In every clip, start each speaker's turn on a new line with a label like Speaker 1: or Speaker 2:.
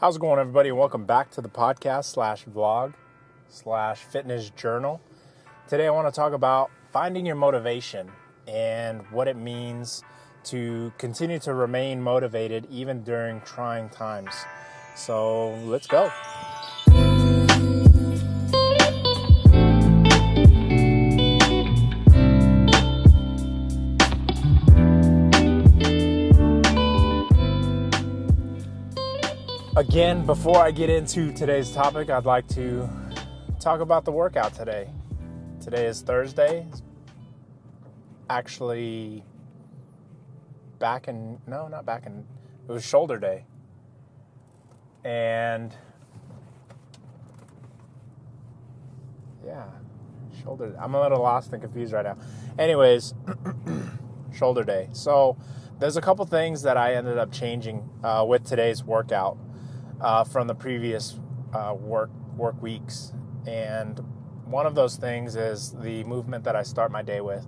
Speaker 1: How's it going, everybody? And welcome back to the podcast /vlog/fitness journal. Today I want to talk about finding your motivation and what it means to continue to remain motivated even during trying times. So let's go. Again, before I get into today's topic, I'd like to talk about the workout today. Today is Thursday. Actually, it was shoulder day. And shoulder. I'm a little lost and confused right now. Anyways, shoulder day. So there's a couple things that I ended up changing with today's workout. From the previous work weeks. And one of those things is the movement that I start my day with.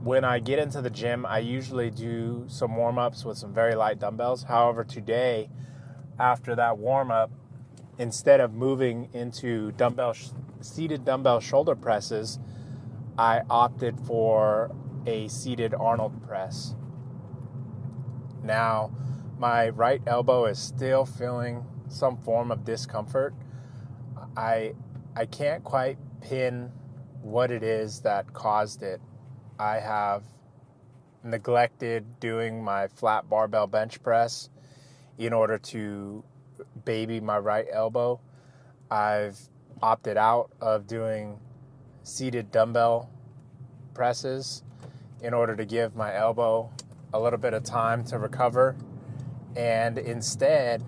Speaker 1: When I get into the gym, I usually do some warm-ups with some very light dumbbells. However, today, after that warm-up, instead of moving into seated dumbbell shoulder presses, I opted for a seated Arnold press. Now, my right elbow is still feeling some form of discomfort. I can't quite pin what it is that caused it. I have neglected doing my flat barbell bench press in order to baby my right elbow. I've opted out of doing seated dumbbell presses in order to give my elbow a little bit of time to recover. And instead,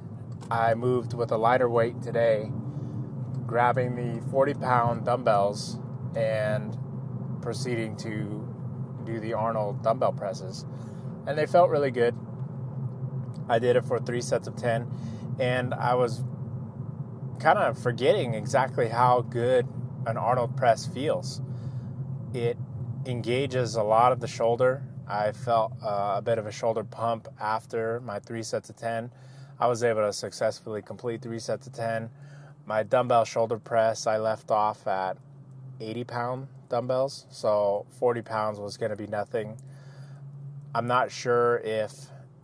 Speaker 1: I moved with a lighter weight today, grabbing the 40-pound dumbbells and proceeding to do the Arnold dumbbell presses. And they felt really good. I did it for 3 sets of 10, and I was kind of forgetting exactly how good an Arnold press feels. It engages a lot of the shoulder. I felt a bit of a shoulder pump after my 3 sets of 10. I was able to successfully complete 3 sets of 10. My dumbbell shoulder press, I left off at 80-pound dumbbells, so 40 pounds was going to be nothing. I'm not sure if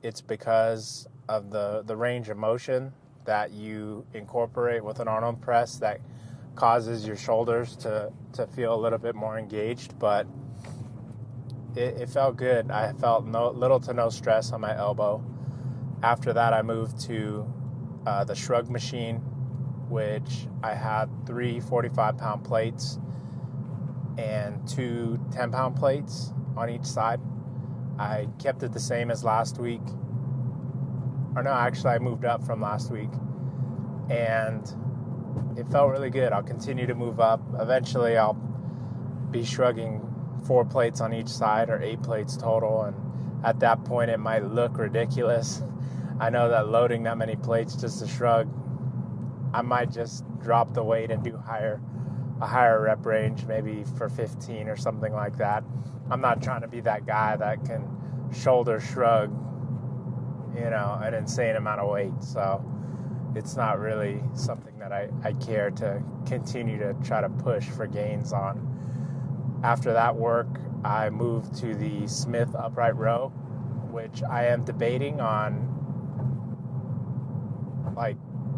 Speaker 1: it's because of the range of motion that you incorporate with an Arnold press that causes your shoulders to feel a little bit more engaged, but it felt good. I felt little to no stress on my elbow. After that, I moved to the shrug machine, which I had 3 45-pound plates and 2 10-pound plates on each side. I kept it the same as last week. Or no, actually, I moved up from last week. And it felt really good. I'll continue to move up. Eventually, I'll be shrugging 4 plates on each side, or 8 plates total, and at that point it might look ridiculous. I know that loading that many plates just to shrug, I might just drop the weight and do a higher rep range, maybe for 15 or something like that. I'm not trying to be that guy that can shoulder shrug, an insane amount of weight, so it's not really something that I care to continue to try to push for gains on. After that work, I moved to the Smith upright row, which I am debating on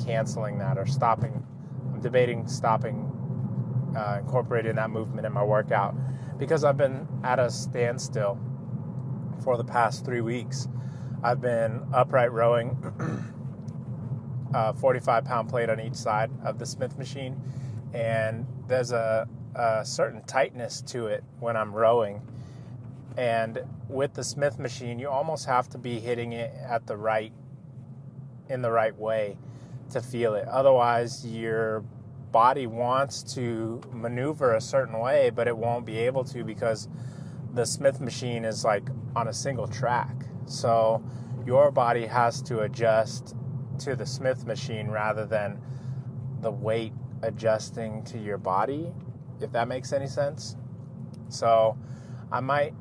Speaker 1: canceling that or stopping. I'm debating stopping incorporating that movement in my workout because I've been at a standstill for the past 3 weeks. I've been upright rowing 45-pound plate on each side of the Smith machine, and there's a certain tightness to it when I'm rowing. And with the Smith machine, you almost have to be hitting it in the right way to feel it. Otherwise, your body wants to maneuver a certain way, but it won't be able to because the Smith machine is on a single track. So your body has to adjust to the Smith machine rather than the weight adjusting to your body, if that makes any sense. So I might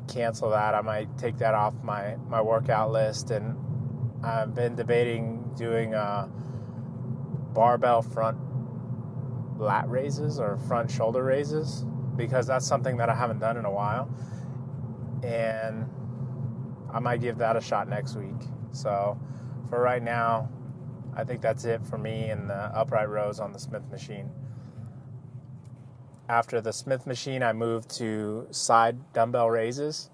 Speaker 1: cancel that. I might take that off my workout list and I've been debating doing barbell front lat raises or front shoulder raises, because that's something that I haven't done in a while, and I might give that a shot next week. So for right now, I think that's it for me in the upright rows on the Smith machine. After the Smith machine, I moved to side dumbbell raises.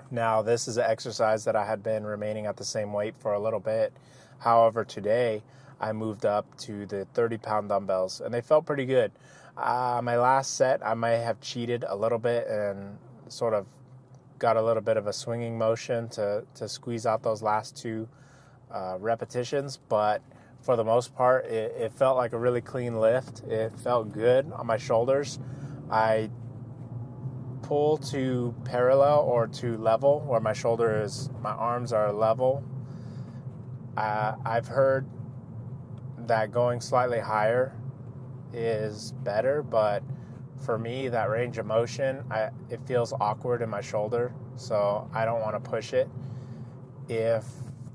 Speaker 1: Now, this is an exercise that I had been remaining at the same weight for a little bit. However, today I moved up to the 30-pound dumbbells, and they felt pretty good. My last set, I might have cheated a little bit and sort of got a little bit of a swinging motion to squeeze out those last two repetitions, but for the most part, it felt like a really clean lift. It felt good on my shoulders. I pull to parallel or to level, where my arms are level. I've heard that going slightly higher is better, but for me, that range of motion, it feels awkward in my shoulder, so I don't want to push it. If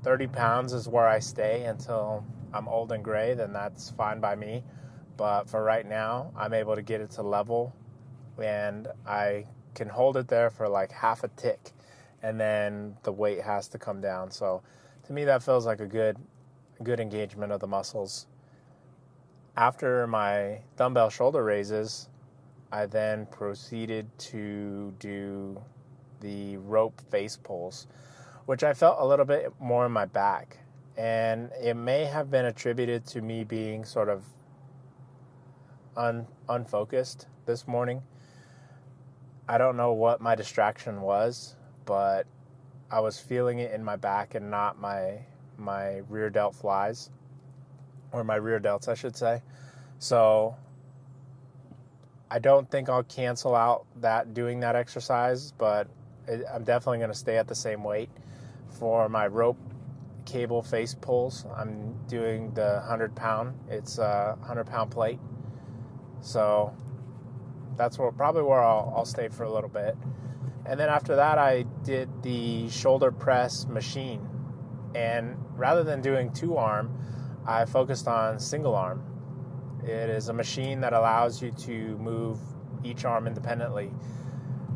Speaker 1: 30 pounds is where I stay until I'm old and gray, then that's fine by me. But for right now, I'm able to get it to level, and I can hold it there for like half a tick, and then the weight has to come down. So to me, that feels like a good engagement of the muscles. After my dumbbell shoulder raises, I then proceeded to do the rope face pulls, which I felt a little bit more in my back. And it may have been attributed to me being sort of unfocused this morning. I don't know what my distraction was, but I was feeling it in my back and not my rear delt flies, or my rear delts, I should say. So I don't think I'll cancel out doing that exercise, but I'm definitely going to stay at the same weight. For my rope cable face pulls, I'm doing the 100-pound. It's a 100-pound plate. So that's probably where I'll stay for a little bit. And then after that, I did the shoulder press machine. And rather than doing 2-arm, I focused on single arm. It is a machine that allows you to move each arm independently.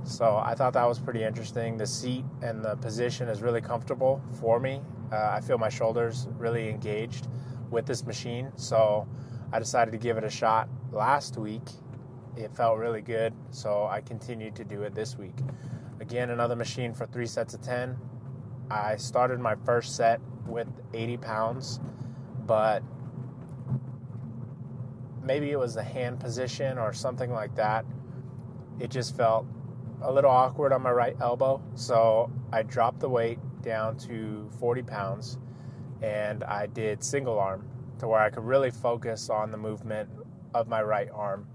Speaker 1: So I thought that was pretty interesting. The seat and the position is really comfortable for me. I feel my shoulders really engaged with this machine. So I decided to give it a shot last week. It felt really good, so I continued to do it this week. Again, another machine for 3 sets of 10. I started my first set with 80 pounds, but maybe it was the hand position or something like that. It just felt a little awkward on my right elbow, so I dropped the weight down to 40 pounds, and I did single arm to where I could really focus on the movement of my right arm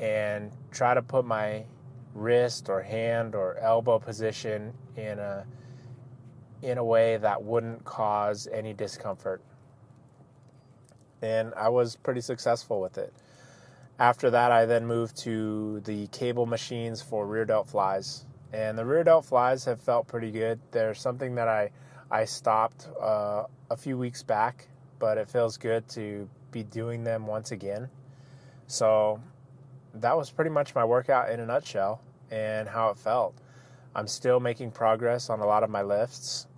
Speaker 1: and try to put my wrist or hand or elbow position in a way that wouldn't cause any discomfort. And I was pretty successful with it. After that, I then moved to the cable machines for rear delt flies. And the rear delt flies have felt pretty good. They're something that I stopped a few weeks back, but it feels good to be doing them once again. So that was pretty much my workout in a nutshell and how it felt. I'm still making progress on a lot of my lifts.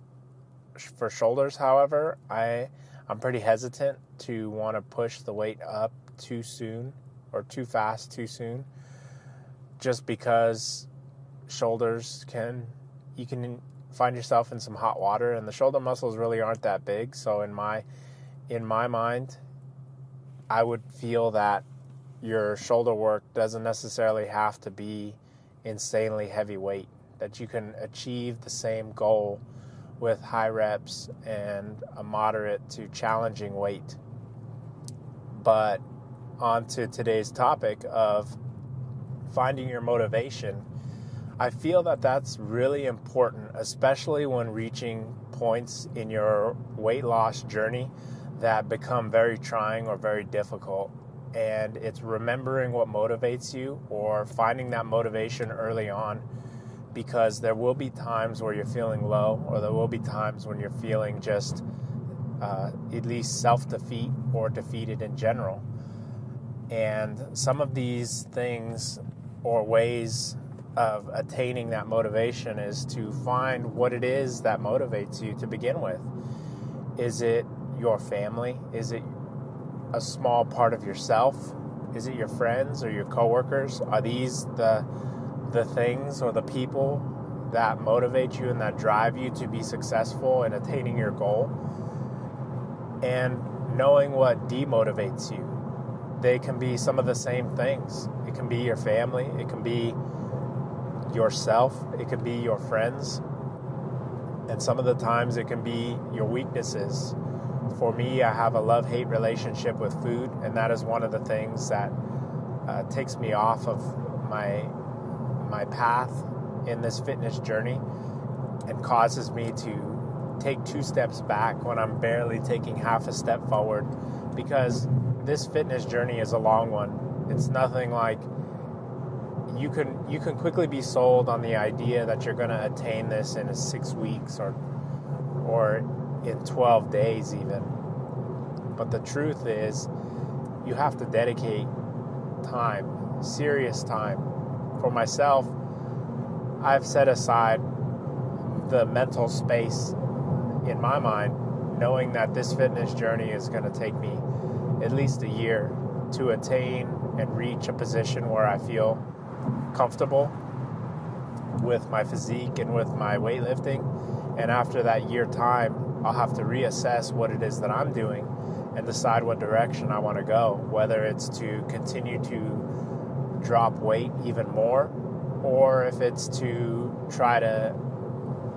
Speaker 1: For shoulders, however, I'm pretty hesitant to want to push the weight up too soon or too fast too soon, just because shoulders you can find yourself in some hot water, and the shoulder muscles really aren't that big. So in my mind, I would feel that your shoulder work doesn't necessarily have to be insanely heavy weight, that you can achieve the same goal with high reps and a moderate to challenging weight. But on to today's topic of finding your motivation, I feel that that's really important, especially when reaching points in your weight loss journey that become very trying or very difficult. And it's remembering what motivates you, or finding that motivation early on because there will be times where you're feeling low, or there will be times when you're feeling just at least self-defeat or defeated in general. And some of these things or ways of attaining that motivation is to find what it is that motivates you to begin with. Is it your family? Is it a small part of yourself? Is it your friends or your coworkers? Are these the things or the people that motivate you and that drive you to be successful in attaining your goal? And knowing what demotivates you. They can be some of the same things. It can be your family. It can be yourself. It can be your friends. And some of the times it can be your weaknesses. For me, I have a love-hate relationship with food, and that is one of the things that takes me off of my path in this fitness journey and causes me to take 2 steps back when I'm barely taking half a step forward, because this fitness journey is a long one. It's nothing like you can quickly be sold on the idea that you're going to attain this in 6 weeks or in 12 days even. But the truth is, you have to dedicate time, serious time. For myself, I've set aside the mental space in my mind, knowing that this fitness journey is going to take me at least a year to attain and reach a position where I feel comfortable with my physique and with my weightlifting. And after that year time, I'll have to reassess what it is that I'm doing and decide what direction I want to go, whether it's to continue to drop weight even more, or if it's to try to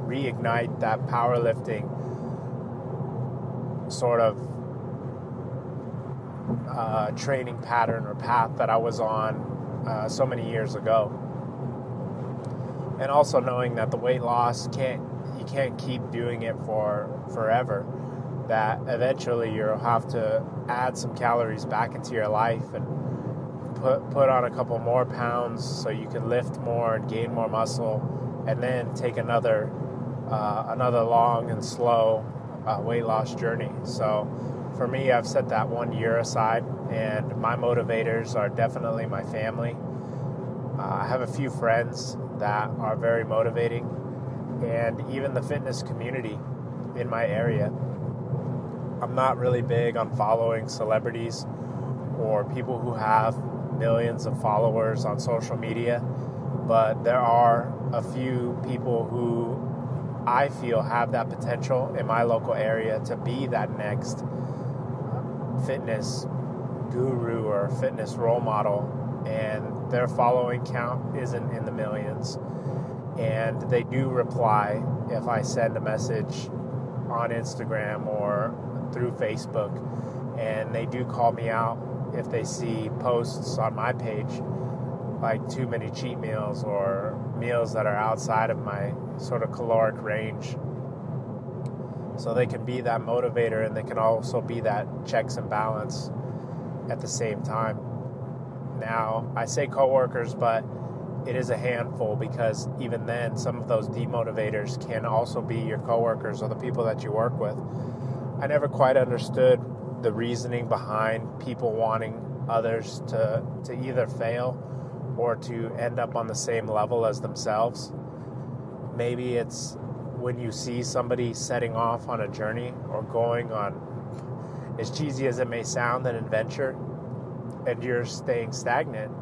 Speaker 1: reignite that powerlifting sort of training pattern or path that I was on so many years ago. And also knowing that the weight loss you can't keep doing it for forever, that eventually you'll have to add some calories back into your life and put on a couple more pounds so you can lift more and gain more muscle, and then take another long and slow weight loss journey. So for me, I've set that 1 year aside, and my motivators are definitely my family. I have a few friends that are very motivating, and even the fitness community in my area. I'm not really big on following celebrities or people who have millions of followers on social media, but there are a few people who I feel have that potential in my local area to be that next fitness guru or fitness role model, and their following count isn't in the millions, and they do reply if I send a message on Instagram or through Facebook, and they do call me out if they see posts on my page like too many cheat meals or meals that are outside of my sort of caloric range. So they can be that motivator, and they can also be that checks and balance at the same time. Now, I say coworkers, but it is a handful, because even then, some of those demotivators can also be your coworkers or the people that you work with. I never quite understood the reasoning behind people wanting others to either fail or to end up on the same level as themselves. Maybe it's when you see somebody setting off on a journey or going on, as cheesy as it may sound, an adventure, and you're staying stagnant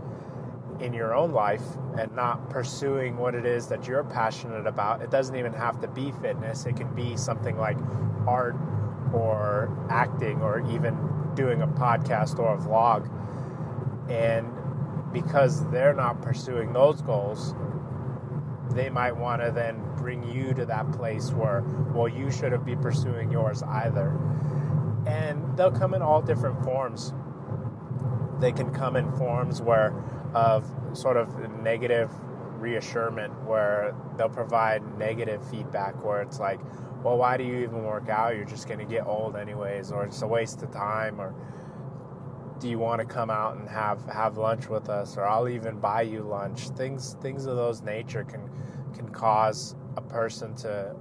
Speaker 1: in your own life and not pursuing what it is that you're passionate about. It doesn't even have to be fitness. It can be something like art or acting or even doing a podcast or a vlog. And because they're not pursuing those goals, they might want to then bring you to that place where, well, you shouldn't be pursuing yours either. And they'll come in all different forms. They can come in forms of sort of negative reassurance, where they'll provide negative feedback, where it's like, well, why do you even work out? You're just going to get old anyways, or it's a waste of time, or do you want to come out and have lunch with us, or I'll even buy you lunch. Things of those nature can can cause a person to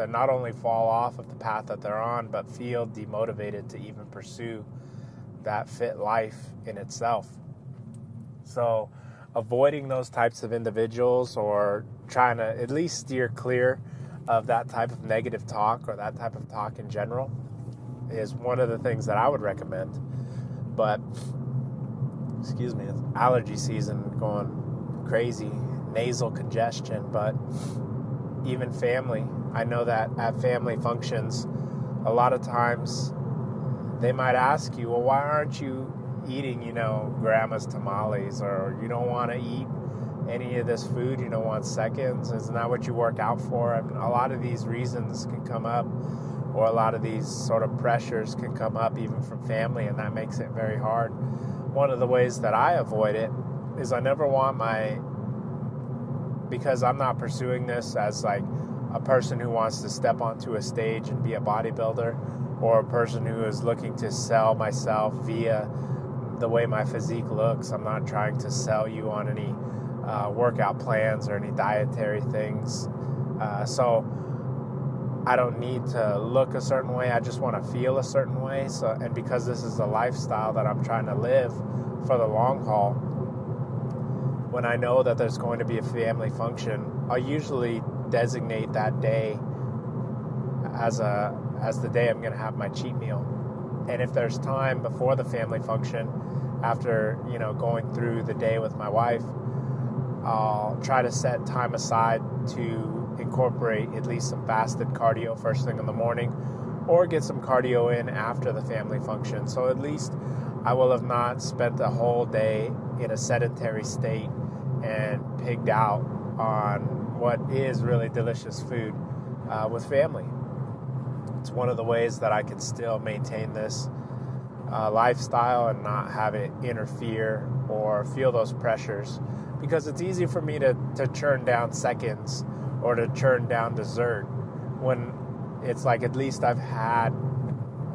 Speaker 1: not only fall off of the path that they're on, but feel demotivated to even pursue that fit life in itself. So avoiding those types of individuals, or trying to at least steer clear of that type of negative talk or that type of talk in general, is one of the things that I would recommend. But, excuse me, it's allergy season going crazy, nasal congestion. But even family, I know that at family functions, a lot of times they might ask you, well, why aren't you eating, grandma's tamales, or you don't want to eat any of this food, you don't want seconds, isn't that what you work out for? I mean, a lot of these reasons can come up, or a lot of these sort of pressures can come up even from family, and that makes it very hard. One of the ways that I avoid it is I never want because I'm not pursuing this as like a person who wants to step onto a stage and be a bodybuilder, or a person who is looking to sell myself via the way my physique looks. I'm not trying to sell you on any workout plans or any dietary things. So I don't need to look a certain way. I just want to feel a certain way. And because this is a lifestyle that I'm trying to live for the long haul, when I know that there's going to be a family function, I'll usually designate that day as the day I'm going to have my cheat meal. And if there's time before the family function, after going through the day with my wife, I'll try to set time aside to incorporate at least some fasted cardio first thing in the morning, or get some cardio in after the family function. So at least I will have not spent the whole day in a sedentary state and pigged out on what is really delicious food with family. It's one of the ways that I can still maintain this lifestyle and not have it interfere or feel those pressures, because it's easy for me to churn down seconds or to churn down dessert when it's like at least I've had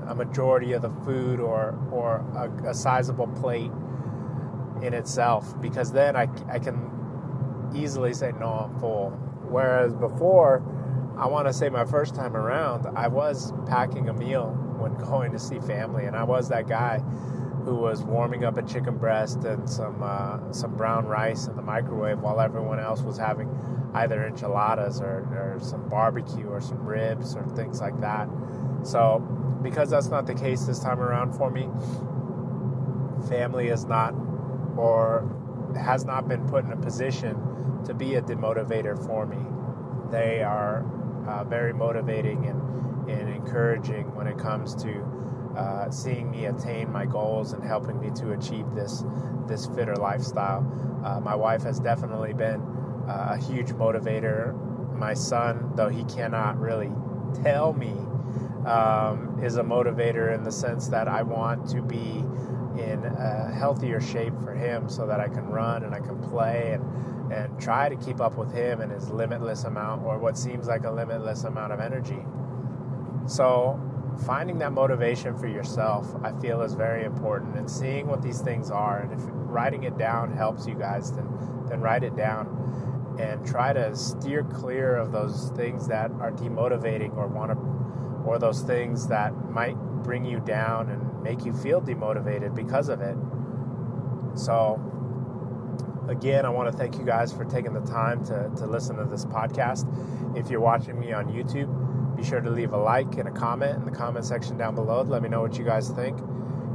Speaker 1: a majority of the food or a sizable plate in itself, because then I can easily say, no, I'm full. Whereas before, I want to say my first time around, I was packing a meal when going to see family, and I was that guy who was warming up a chicken breast and some brown rice in the microwave while everyone else was having either enchiladas or some barbecue or some ribs or things like that. So because that's not the case this time around for me, family is not, or has not been put in a position to be a demotivator for me. They are very motivating and encouraging when it comes to seeing me attain my goals and helping me to achieve this fitter lifestyle. My wife has definitely been a huge motivator. My son, though he cannot really tell me, is a motivator in the sense that I want to be in a healthier shape for him so that I can run and I can play and try to keep up with him and his limitless amount, or what seems like a limitless amount of energy. So finding that motivation for yourself, I feel, is very important, and seeing what these things are. And if writing it down helps you guys, then write it down and try to steer clear of those things that are demotivating or those things that might bring you down and make you feel demotivated because of it. So again, I want to thank you guys for taking the time to listen to this podcast. If you're watching me on YouTube, be sure to leave a like and a comment in the comment section down below. Let me know what you guys think.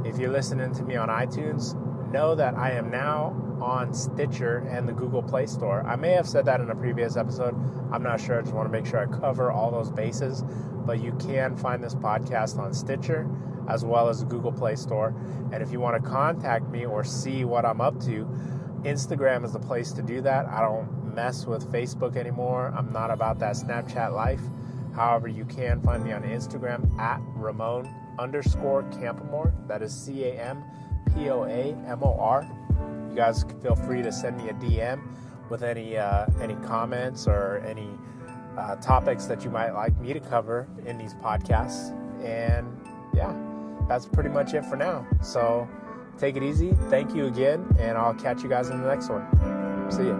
Speaker 1: If you're listening to me on iTunes, know that I am now on Stitcher and the Google Play Store. I may have said that in a previous episode. I'm not sure. I just want to make sure I cover all those bases. But you can find this podcast on Stitcher as well as the Google Play Store. And if you want to contact me or see what I'm up to, Instagram is the place to do that. I don't mess with Facebook anymore. I'm not about that Snapchat life. However, you can find me on Instagram at Ramon_Campamor. That is CAMPOAMOR. You guys can feel free to send me a DM with any comments or any topics that you might like me to cover in these podcasts. And yeah, that's pretty much it for now. So take it easy. Thank you again, and I'll catch you guys in the next one. See ya.